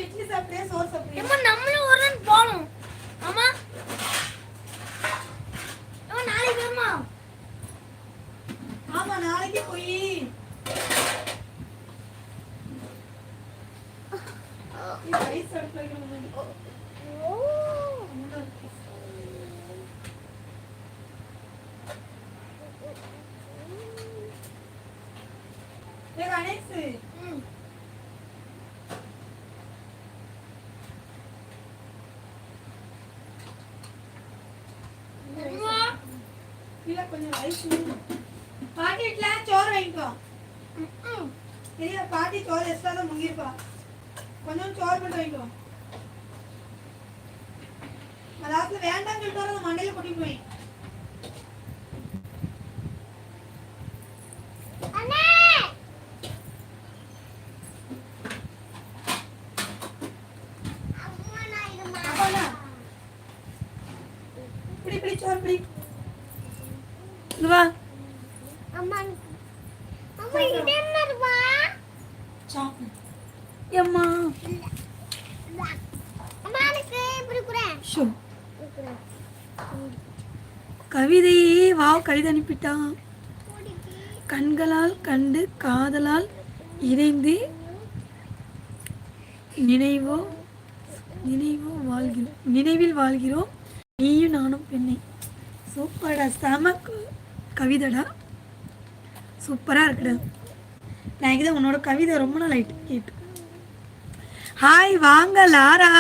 இட்லி சாப்பிட்டே சோறு சாப்பிடுறீங்க. அம்மா நம்மளும் ஒரு நாள் போணும். அம்மா அம்மா நாளைக்கு வருமா? ஆமா நாளைக்கு போய் ரைஸ் அடுப்புல வைக்கணும். கணேஷ் கொஞ்சம் ரைஸ் பாட்டி வீட்டுல சோறு வாங்கிக்கோ. இல்லையா பாட்டி சோறு எக்ஸ்ட்ரா தான் முங்கிருப்பா. கொஞ்சம் சோறு மட்டும் வாங்கிக்கோ. அதாவது வேண்டாம்னு சொல்லிட்டு வர மண்டையில கொட்டிட்டு போய் கவிதையே வா கவிதை அனுப்பிட்டான். கண்களால் கண்டு காதலால் இணைந்து நினைவில் வாழ்கிறோம் நீயும் நானும் பெண்ணை. சூப்பர்டா, செம கவிதைடா, சூப்பராக இருக்குடா. நான் இதான் உன்னோட கவிதை ரொம்ப நாள் ஆயிட்டு கேட்டு. ஹாய் வாங்க லாரா,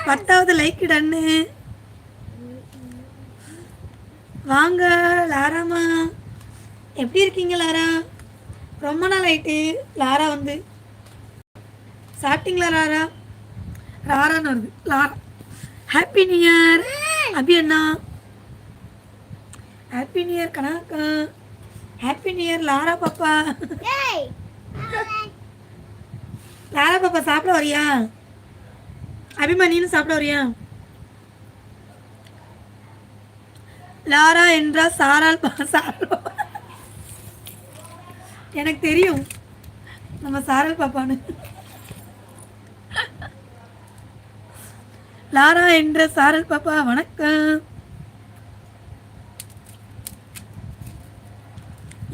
10வது லைக் டன்னு. வாங்க லாராமா, எப்படி இருக்கீங்க லாரா? ரொம்ப நாள் ஆயிட்டு லாரா வந்து. சாப்பிட்டீங்களா லாரா? லாரான்னு வருது லாரா. ஹாப்பி நியூ இயர் அபி அண்ணா. ஹாப்பி நியூ இயர் கணக்கா. ஹாப்பி நியூ இயர் லாரா பாப்பா. லாரா பாப்பா சாப்பிட வரியா? அபிமா நீனும் சாப்பிட வரியா? லாரா என்றா சாரால் சாரல். எனக்கு தெரியும் நம்ம சாரல் பாப்பான்னு. லாரா என்ற சாரல் பாப்பா வணக்கம்.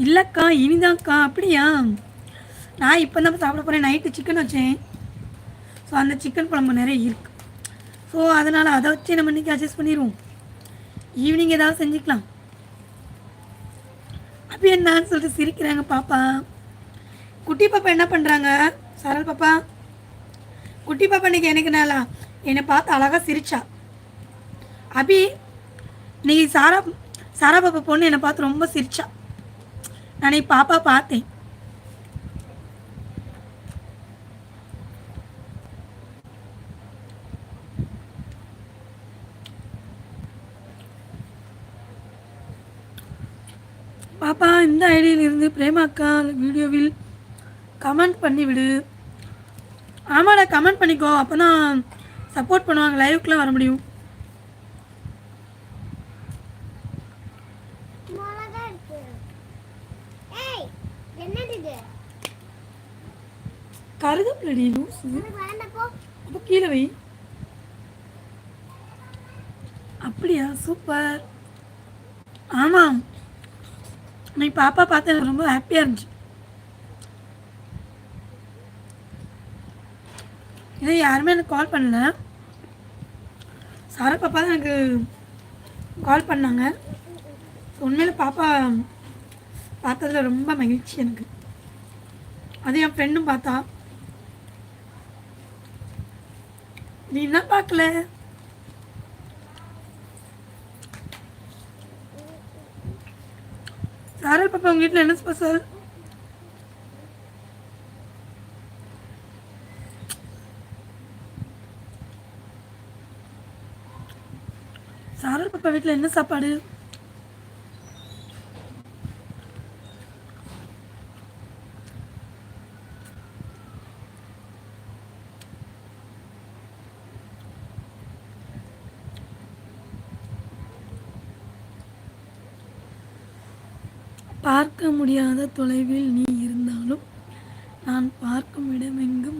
இல்லைக்கா இனிதான்க்கா. அப்படியா? நான் இப்போ தான் சாப்பிட போகிறேன். நைட்டு சிக்கன் வச்சேன். ஸோ அந்த சிக்கன் குழம்பு நிறைய இருக்குது. ஸோ அதனால் அதை வச்சு நம்ம இன்றைக்கி அட்ஜஸ்ட் பண்ணிடுவோம். ஈவினிங் ஏதாவது செஞ்சுக்கலாம். அப்படி என்னான்னு சொல்லிட்டு சிரிக்கிறாங்க பாப்பா. குட்டி பாப்பா என்ன பண்ணுறாங்க? சரல் பாப்பா, குட்டி பாப்பா இன்றைக்கி எனக்கு நாளா என்னை பார்த்து அழகாக சிரிச்சா. அபி இன்னைக்கு சாரா பாப்பா பொண்ணு என்னை பார்த்து ரொம்ப சிரிச்சா. நான் பாப்பா பார்த்தேன். பாப்பா இந்த ஐடியிலிருந்து பிரேமாக்கா வீடியோவில் கமெண்ட் பண்ணிவிடு. ஆமாடா கமெண்ட் பண்ணிக்கோ, அப்போ தான் சப்போர்ட் பண்ணுவாங்க, லைவுக்குலாம் வர முடியும். கருதப்பிள்ளடி லூசு. அப்போ கீழே வை. அப்படியா? சூப்பர். ஆமாம், நீ பாப்பா பார்த்து எனக்கு ரொம்ப ஹாப்பியாக இருந்துச்சு. இதை யாருமே எனக்கு கால் பண்ணல. சாரா பாப்பா தான் எனக்கு கால் பண்ணாங்க. உண்மையில் பாப்பா பார்த்ததில் ரொம்ப மகிழ்ச்சி எனக்கு. அது என் ஃப்ரெண்டும் பார்த்தா. நீ என்ன பார்க்கல? சாரல் பாப்பா உங்கள் வீட்டில் என்ன ஸ்பெஷல்? சாரல் பாப்பா வீட்டில் என்ன சாப்பாடு? பார்க்க முடியாத தொலைவில் நீ இருந்தாலும் நான் பார்க்கும் இடமெங்கும்